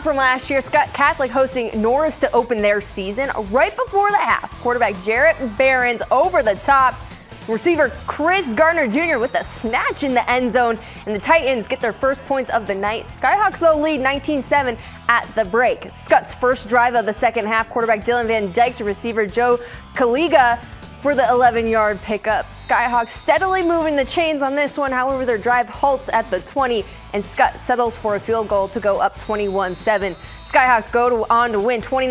from last year, Skutt Catholic hosting Norris to open their season. Right before the half, quarterback Jarrett Barron's over the top. Receiver Chris Gardner Jr. with a snatch in the end zone, and the Titans get their first points of the night. Skyhawks, though, lead 19-7 at the break. Skutt's first drive of the second half, quarterback Dylan Van Dyke to receiver Joe Kaliga for the 11-yard pickup. Skyhawks steadily moving the chains on this one. However, their drive halts at the 20, and Skutt settles for a field goal to go up 21-7. Skyhawks go on to win 29.